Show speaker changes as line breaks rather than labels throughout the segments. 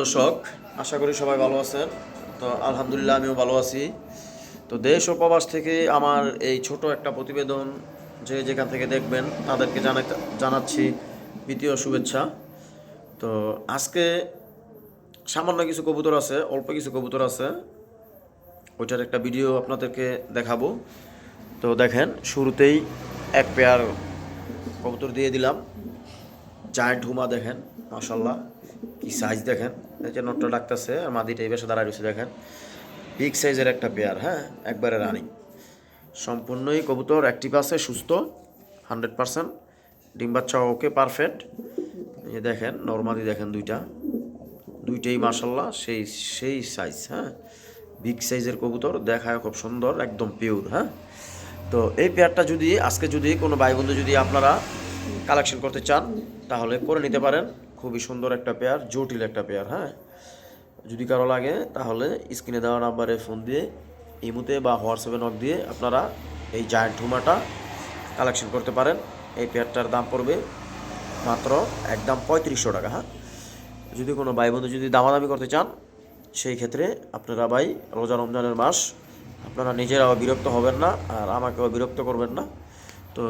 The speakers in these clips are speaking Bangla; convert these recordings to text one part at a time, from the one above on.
দর্শক, আশা করি সবাই ভালো আছেন। তো আলহামদুলিল্লাহ আমিও ভালো আছি। তো দেশ ও প্রবাস থেকে আমার এই ছোট একটা প্রতিবেদন যে যেখান থেকে দেখবেন তাদেরকে জানাচ্ছি দ্বিতীয় শুভেচ্ছা। তো আজকে সামান্য কিছু কবুতর আছে, অল্প কিছু কবুতর আছে, ওইটার একটা ভিডিও আপনাদেরকে দেখাবো। তো দেখেন, শুরুতেই এক পেয়ার কবুতর দিয়ে দিলাম। জায়ান্ট হুমা দেখেন, মাশাল্লাহ কি সাইজ দেখেন। এই যে নটটা ডাকতেছে আর মাদিটা এই বেশে দাঁড়ায় রয়েছে দেখেন। বিগ সাইজের একটা পেয়ার, হ্যাঁ, একবারে রানিং। সম্পূর্ণই কবুতর অ্যাক্টিভ আছে, সুস্থ 100%। ডিম বাচ্চা ওকে পারফেক্ট। এই যে দেখেন নরমালি দেখেন দুইটাই মাশাল্লাহ সেই সেই সাইজ, হ্যাঁ, বিগ সাইজের কবুতর, দেখায় খুব সুন্দর, একদম পিওর। হ্যাঁ, তো এই পেয়ারটা যদি আজকে যদি কোনো ভাই বন্ধু যদি আপনারা কালেকশন করতে চান তাহলে করে নিতে পারেন। খুবই সুন্দর একটা পেয়ার, জটিল একটা পেয়ার। হ্যাঁ, যদি কারো লাগে তাহলে স্ক্রিনে দেওয়া নাম্বারে ফোন দিয়ে, ইমুতে বা হোয়াটসঅ্যাপে নক দিয়ে আপনারা এই জায়ান্ট হুমাটা কালেকশন করতে পারেন। এই পেয়ারটার দাম পড়বে মাত্র একদম 3500 টাকা। হ্যাঁ, যদি কোনো ভাই বন্ধু যদি দামাদামি করতে চান সেই ক্ষেত্রে আপনারা ভাই, রোজা রমজানের মাস, আপনারা নিজেরাও বিরক্ত হবেন না আর আমাকেও বিরক্ত করবেন না। তো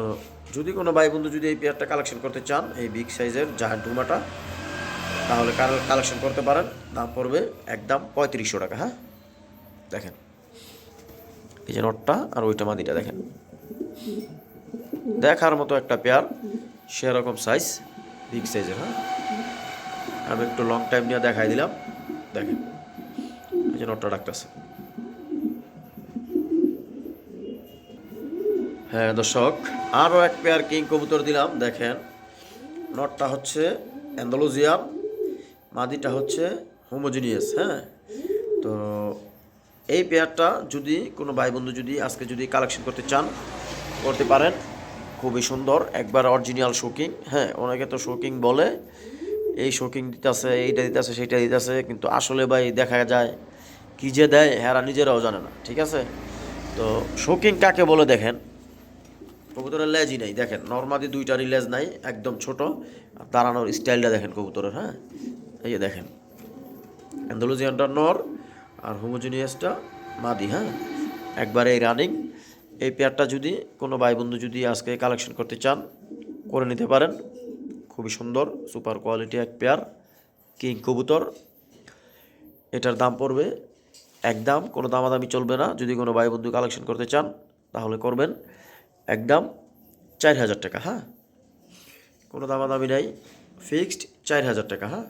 যদি কোনো ভাই বন্ধু যদি এই পেয়ারটা কালেকশন করতে চান, এই বিগ সাইজের জায়ান্ট হুমাটা, তাহলে কালেকশন করতে পারেন। দাম পড়বে একদম 3500 টাকা। হ্যাঁ, দেখেন এই যে নটটা আর ওইটা মাদিটা দেখেন, দেখার মতো একটা পেয়ার, সেরকম সাইজ, বিগ সাইজের। হ্যাঁ, আমি একটু লং টাইম নিয়ে দেখাই দিলাম। দেখেন এই যে নটটা ডাকতেছে। হ্যাঁ দর্শক, আরও এক পেয়ার কিং কবুতর দিলাম। দেখেন নটটা হচ্ছে অ্যান্ডালুজিয়ান, মাদিটা হচ্ছে হোমোজিনিয়াস। হ্যাঁ, তো এই পেয়ারটা যদি কোনো ভাই বন্ধু যদি আজকে যদি কালেকশন করতে চান করতে পারেন। খুবই সুন্দর, একবার অরিজিনাল শোকিং। হ্যাঁ, অনেকে তো শোকিং বলে, এই শোকিং দিতেছে, এইটা দিতেছে, সেইটা দিতেছে, কিন্তু আসলে ভাই দেখা যায় কী যে দেয় হেরা নিজেরাও জানে না। ঠিক আছে, তো শোকিং কাকে বলে দেখেন, কবুতরের লেজই নাই। দেখেন নর্মাদি দুইটারই লেজ নাই, একদম ছোট। আর দাঁড়ানোর স্টাইলটা দেখেন কবুতরের। হ্যাঁ, এই যে দেখেন অ্যান্ডালুজিয়ানটা নর আর হোমোজিনিয়াসটা মাদি। হ্যাঁ, একবারে এই রানিং। এই পেয়ারটা যদি কোনো ভাই বন্ধু যদি আজকে কালেকশন করতে চান করে নিতে পারেন। খুবই সুন্দর সুপার কোয়ালিটি এক পেয়ার কিং কবুতর। এটার দাম পড়বে একদম, কোনো দামাদামি চলবে না। যদি কোনো ভাই বন্ধু কালেকশন করতে চান তাহলে করবেন একদম 4000 টাকা। হ্যাঁ, কোনো দামাদামি নাই, ফিক্সড 4000 টাকা। হ্যাঁ,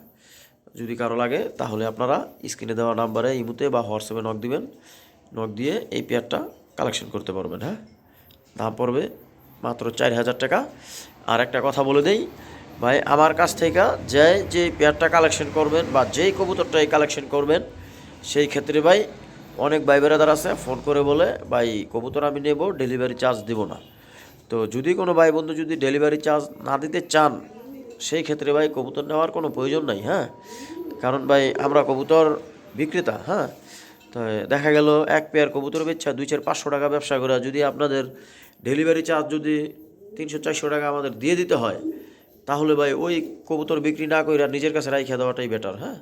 যদি কারো লাগে তাহলে আপনারা স্ক্রিনে দেওয়া নাম্বারে ইমুতে বা হোয়াটসঅ্যাপে নক দিবেন। নক দিয়ে এই পেয়ারটা কালেকশন করতে পারবেন। হ্যাঁ, দাম পড়বে মাত্র 4000 টাকা। আর একটা কথা বলে দেই ভাই, আমার কাছ থেকে যে পেয়ারটা কালেকশন করবেন বা যেই কবুতরটাই কালেকশন করবেন, সেই ক্ষেত্রে ভাই অনেক ভাই বেরাদার আছে ফোন করে বলে ভাই কবুতর আমি নেব, ডেলিভারি চার্জ দেবো না। তো যদি কোনো ভাই বন্ধু যদি ডেলিভারি চার্জ না দিতে চান সেই ক্ষেত্রে ভাই কবুতর নেওয়ার কোনো প্রয়োজন নাই। হ্যাঁ, কারণ ভাই আমরা কবুতর বিক্রেতা। হ্যাঁ, তো দেখা গেল এক পেয়ার কবুতর বেচা 200-500 টাকা ব্যবসা করে, যদি আপনাদের ডেলিভারি চার্জ যদি 300-400 টাকা আমাদের দিয়ে দিতে হয়, তাহলে ভাই ওই কবুতর বিক্রি না করে নিজের কাছে রাইখা দেওয়াটাই বেটার। হ্যাঁ,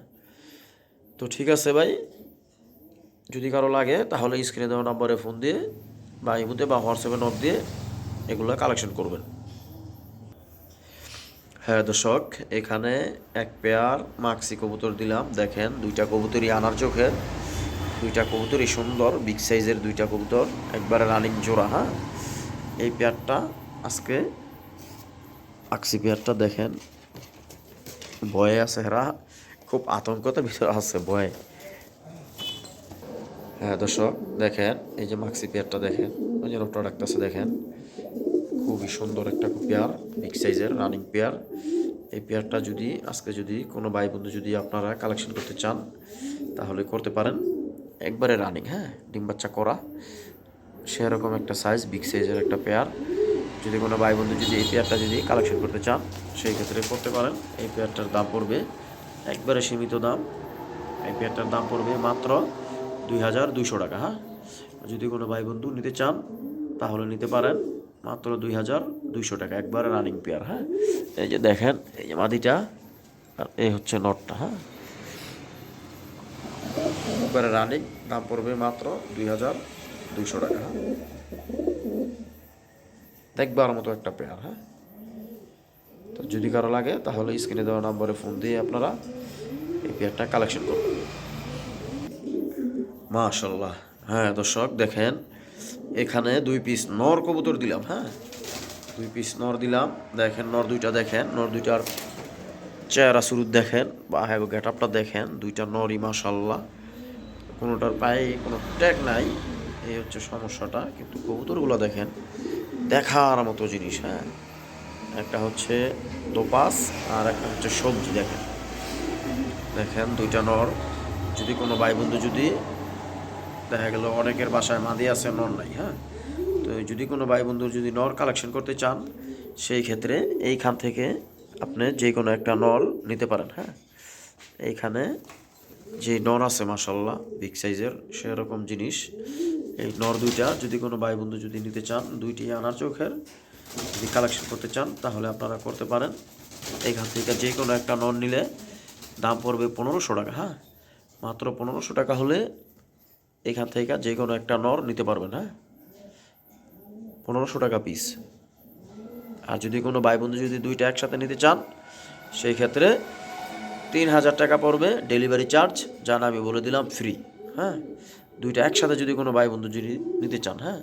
তো ঠিক আছে ভাই, যদি কারো লাগে তাহলে স্ক্রিনে দেওয়া নম্বরে ফোন দিয়ে বা ইমুতে বা হোয়াটসঅ্যাপে নক দিয়ে এগুলো কালেকশন করবেন। হ্যাঁ দর্শক, এখানে এক পেয়ার মাক্সি কবুতর দিলাম। দেখেন দুইটা কবুতরই আনার চোখের, দুইটা কবুতরই সুন্দর, বিগ সাইজের দুইটা কবুতর, একবারে রানিং জোড়া। হ্যাঁ, এই পেয়ারটা আজকে মাক্সি পেয়ারটা দেখেন ভয়ে আছে, হেরা খুব আতঙ্কতার ভিতরে আছে, ভয়ে। হ্যাঁ দর্শক দেখেন এই যে মাক্সি পেয়ারটা দেখেন, ওই যে লোকটা ডাকতেছে দেখেন, খুবই সুন্দর একটা পেয়ার, বিগ সাইজের রানিং পেয়ার। এই পেয়ারটা যদি আজকে যদি কোনো ভাই বন্ধু যদি আপনারা কালেকশন করতে চান তাহলে করতে পারেন। একবারে রানিং, হ্যাঁ, ডিম বাচ্চা করা, সেরকম একটা সাইজ, বিগ সাইজের একটা পেয়ার। যদি কোনো ভাই বন্ধু যদি এই পেয়ারটা যদি কালেকশন করতে চান সেই ক্ষেত্রে করতে পারেন। এই পেয়ারটার দাম পড়বে একবারে সীমিত দাম। এই পেয়ারটার দাম পড়বে মাত্র 2200 টাকা। হ্যাঁ, যদি কোনো ভাই বন্ধু নিতে চান তাহলে নিতে পারেন মাত্র 2200 টাকা, একবারে রানিং পেয়ার। হ্যাঁ, এই যে দেখেন এই যে মাদিটা আর এই হচ্ছে নটটা। হ্যাঁ, একবারে রানিং, দাম পড়বে মাত্র 2200 টাকা। হ্যাঁ, দেখবার মতো একটা পেয়ার। হ্যাঁ, তো যদি কারো লাগে তাহলে স্ক্রিনে দেওয়া নম্বরে ফোন দিয়ে আপনারা এই পেয়ারটা কালেকশন করবেন। মাশাল্লাহ। হ্যাঁ দর্শক দেখেন, এখানে 2 পিস নর কবুতর দিলাম। হ্যাঁ, 2 পিস নর দিলাম। দেখেন নর দুইটা, দেখেন নর দুইটার চেহারা সুরুত দেখেন বা হ্যাঁ গেট আপটা দেখেন, দুইটা নরই মাশাল্লাহ। কোনোটার পায়ে কোনো ট্যাগ নাই, এই হচ্ছে সমস্যাটা। কিন্তু কবুতরগুলো দেখেন দেখার মতো জিনিস। হ্যাঁ, একটা হচ্ছে দোপাস আর একটা হচ্ছে সবজি। দেখেন দেখেন দুইটা নর। যদি কোনো ভাই বন্ধু যদি দেখা গেল অনেকের বাসায় মাদি আছে, নর নাই। হ্যাঁ, তো যদি কোনো ভাই বন্ধু যদি নর কালেকশন করতে চান, সেই ক্ষেত্রে এইখান থেকে আপনি যে কোনো একটা নর নিতে পারেন। হ্যাঁ, এইখানে যে নর আছে মাশাল্লাহ বিগ সাইজের সেরকম জিনিস। এই নর দুইটা যদি কোনো ভাই বন্ধু যদি নিতে চান, দুইটি আনার চোখের যদি কালেকশন করতে চান তাহলে আপনারা করতে পারেন। এইখান থেকে যে কোনো একটা নর নিলে দাম পড়বে 1500 টাকা। হ্যাঁ, মাত্র 1500 টাকা হলে এখান থেকে যে কোনো একটা নর নিতে পারবেন। হ্যাঁ, 1500 টাকা পিস। আর যদি কোনো ভাই বন্ধু যদি দুইটা একসাথে নিতে চান, সেই ক্ষেত্রে 3000 টাকা পড়বে ডেলিভারি চার্জ, যা আমি বলে দিলাম ফ্রি। হ্যাঁ, দুইটা একসাথে যদি কোনো ভাই বন্ধু যদি নিতে চান, হ্যাঁ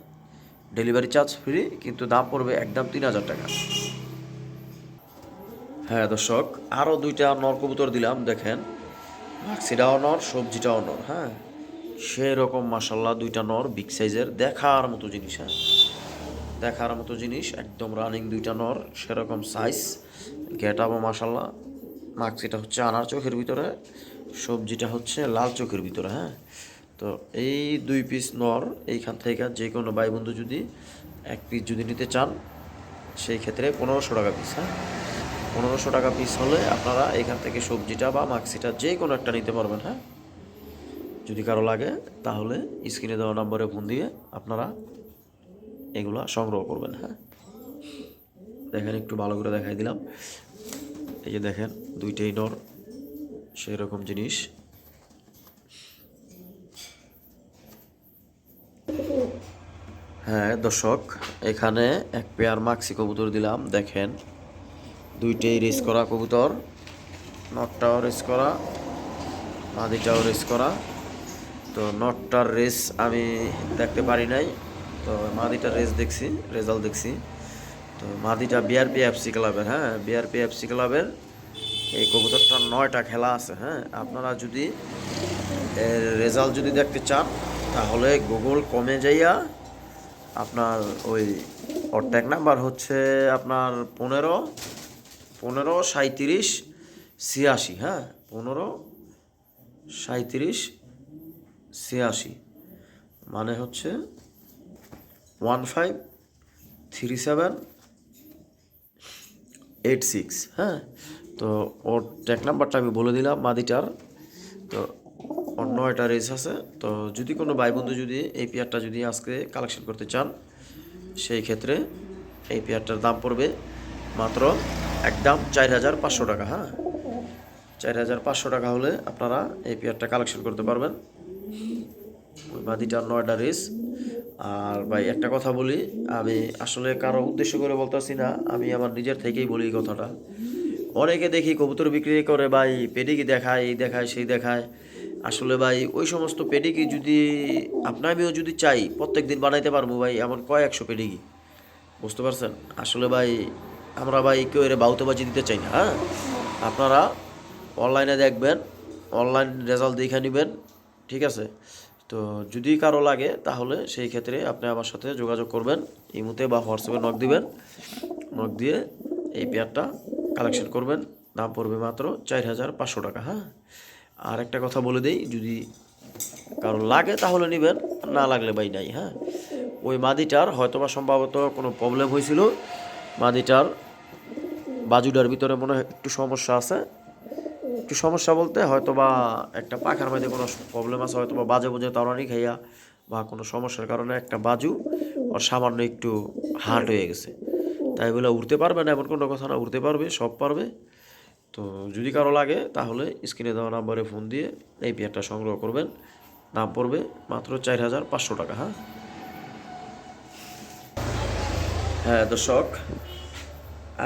ডেলিভারি চার্জ ফ্রি, কিন্তু দাম পড়বে একদম 3000 টাকা। হ্যাঁ দর্শক, আরও দুইটা নর কবুতর দিলাম। দেখেন মাক্সিটাও নর, সবজিটাও নর। হ্যাঁ, সেরকম মাসাল্লাহ দুইটা নর বিগ সাইজের, দেখার মতো জিনিস। হ্যাঁ, দেখার মতো জিনিস, একদম রানিং দুইটা নর, সেরকম সাইজ, গেট আপও মাসাল্লাহ। মাক্সিটা হচ্ছে আনার চোখের ভিতরে, সবজিটা হচ্ছে লাল চোখের ভিতরে। হ্যাঁ, তো এই 2 পিস নর এইখান থেকে যে কোনো ভাই বন্ধু যদি এক পিস যদি নিতে চান, সেই ক্ষেত্রে 1500 টাকা পিস। হ্যাঁ, 1500 টাকা পিস হলে আপনারা এখান থেকে সবজিটা বা মাক্সিটা যে কোনো একটা নিতে পারবেন। হ্যাঁ, যদি কারো লাগে তাহলে স্ক্রিনে দেওয়া নম্বরে ফোন দিয়ে আপনারা এগুলা সংগ্রহ করবেন। হ্যাঁ, দেখেন একটু ভালো করে দেখাই দিলাম। এই যে দেখেন দুইটাই নর, সেই রকম জিনিস। হ্যাঁ দর্শক, এখানে এক পেয়ার মাক্সি কবুতর দিলাম। দেখেন দুইটাই রেস করা কবুতর, নটটাও রেস করা, মাদিটাও রেস করা। তো নটটার রেস আমি দেখতে পারি নাই, তো মাদিটার রেস দেখছি, রেজাল্ট দেখছি। তো মাদিটা বিআরপি এফসি ক্লাবের। হ্যাঁ, বিআরপি এফসি ক্লাবের এই কবুতরটার 9টা খেলা আছে। হ্যাঁ, আপনারা যদি এর রেজাল্ট যদি দেখতে চান তাহলে গুগল কমে যাইয়া আপনার ওই ওর ট্যাগ নাম্বার হচ্ছে আপনার 15 37 86। হ্যাঁ, 15 37 86, মানে হচ্ছে 153786। হ্যাঁ, তো ওর ট্যাগ নাম্বারটা আমি বলে দিলাম মাদিটার। তো ওর 9টা রেস আছে। তো যদি কোনো ভাই বন্ধু যদি এই পেয়ারটা যদি আজকে কালেকশন করতে চান, সেই ক্ষেত্রে এই পেয়ারটার দাম পড়বে মাত্র একদম 4500 টাকা। হ্যাঁ, 4500 টাকা হলে আপনারা এই পেয়ারটা কালেকশন করতে পারবেন। ওই মাদিটার 9টা রেস। আর ভাই একটা কথা বলি, আমি আসলে কারো উদ্দেশ্য করে বলতেছি না, আমি আমার নিজের থেকেই বলি এই কথাটা। অনেকে দেখি কবুতর বিক্রি করে ভাই পেডিকি দেখায়, এই দেখায় সেই দেখায়। আসলে ভাই ওই সমস্ত পেডিকি যদি আমিও যদি চাই প্রত্যেক দিন বানাইতে পারবো ভাই, এমন কয়েকশো পেডিকি, বুঝতে পারছেন। আসলে ভাই আমরা ভাই কেউ এর বাউতেবাজি দিতে চাই না। হ্যাঁ, আপনারা অনলাইনে দেখবেন, অনলাইন রেজাল্ট দেখে নেবেন, ঠিক আছে। তো যদি কারো লাগে তাহলে সেই ক্ষেত্রে আপনি আমার সাথে যোগাযোগ করবেন, ইমোতে বা হোয়াটসঅ্যাপে নক দিবেন। নক দিয়ে এই পেয়ারটা কালেকশন করবেন, দাম পড়বে মাত্র 4500 টাকা। হ্যাঁ, আর একটা কথা বলে দেই, যদি কারো লাগে তাহলে নেবেন, না লাগলে ভাই নাই। হ্যাঁ, ওই মাদিটার হয়তোবা সম্ভবত কোনো প্রবলেম হয়েছিল, মাদিটার বাজুটার ভিতরে মনে হয় একটু সমস্যা আছে। একটু সমস্যা বলতে হয়তো বা একটা পাখার মধ্যে কোনো প্রবলেম আছে, হয়তো বা বাজে বুঝে তাড়ানি খাইয়া বা কোনো সমস্যার কারণে একটা বাজু ওর সামান্য একটু হার্ট হয়ে গেছে। তাই বলে উঠতে পারবে না এমন কোনো কথা না, উঠতে পারবে, সব পারবে। তো যদি কারো লাগে তাহলে স্ক্রিনে দেওয়া নাম্বারে ফোন দিয়ে এই পেয়ারটা সংগ্রহ করবেন। দাম পড়বে মাত্র 4,500 টাকা। হ্যাঁ হ্যাঁ দর্শক,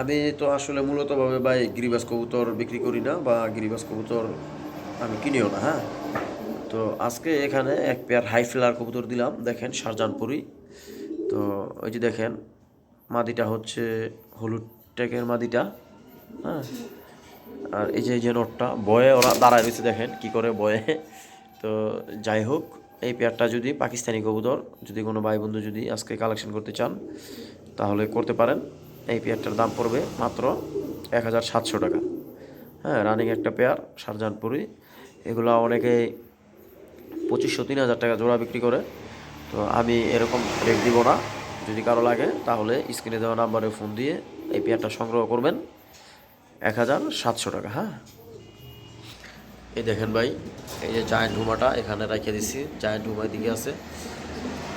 আমি তো আসলে মূলতভাবে ভাই গিরিবাজ কবুতর বিক্রি করি না বা গিরিবাজ কবুতর আমি কিনিও না। হ্যাঁ, তো আজকে এখানে এক পেয়ার হাই ফ্লার কবুতর দিলাম, দেখেন শারজানপুরি। তো ওই যে দেখেন মাদিটা হচ্ছে হলুদ ট্যাগের মাদিটা। হ্যাঁ, আর এই যে নটটা বয়ে ওরা দাঁড়ায় রয়েছে, দেখেন কি করে বয়ে। তো যাই হোক, এই পেয়ারটা যদি পাকিস্তানি কবুতর যদি কোনো ভাই বন্ধু যদি আজকে কালেকশন করতে চান তাহলে করতে পারেন। এই পেয়ারটার দাম পড়বে মাত্র 1,700 টাকা। হ্যাঁ, রানিং একটা পেয়ার শারজানপুরি। এগুলো অনেকে 2,500-3,000 টাকা জোড়া বিক্রি করে। তো আমি এরকম রেট দিব না। যদি কারো লাগে তাহলে স্ক্রিনে দেওয়া নাম্বারে ফোন দিয়ে এই পেয়ারটা সংগ্রহ করবেন 1,700 টাকা। হ্যাঁ, এই দেখেন ভাই, এই যে জায়ান্ট হুমাটা এখানে রেখে দিচ্ছি, জায়ান্ট হুমার দিকে আছে।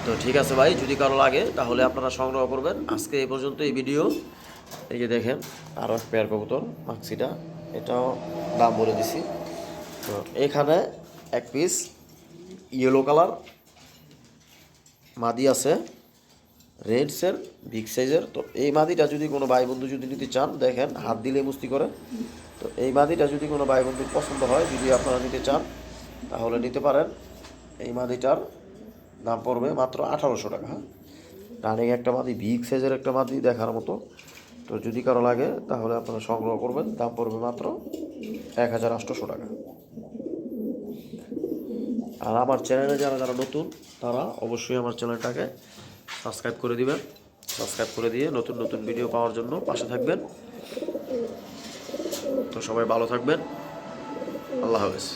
তো ঠিক আছে ভাই, যদি কারো লাগে তাহলে আপনারা সংগ্রহ করবেন। আজকে এই পর্যন্ত এই ভিডিও। এই যে দেখেন আরও এক পেয়ার কবুতর মাক্সিটা, এটাও দাম বলে দিছি। তো এখানে এক পিস ইয়েলো কালার মাদি আছে, রেডসের বিগ সাইজের। তো এই মাদিটা যদি কোনো ভাই বন্ধু যদি নিতে চান, দেখেন হাত দিলে মুস্তি করে। তো এই মাদিটা যদি কোনো ভাই বন্ধুর পছন্দ হয়, যদি আপনারা নিতে চান তাহলে নিতে পারেন। এই মাদিটার দাম পড়বে মাত্র 1,800 টাকা। হ্যাঁ, রানিং একটা মাদি, বিগ সাইজের একটা মাদি দেখার মতো। তো যদি কারো লাগে তাহলে আপনারা সংগ্রহ করবেন, দাম পড়বে মাত্র 1,800 টাকা। আর আমার চ্যানেলে যারা যারা নতুন তারা অবশ্যই আমার চ্যানেলটাকে সাবস্ক্রাইব করে দিবেন। সাবস্ক্রাইব করে দিয়ে নতুন নতুন ভিডিও পাওয়ার জন্য পাশে থাকবেন। তো সবাই ভালো থাকবেন, আল্লাহ হাফেজ।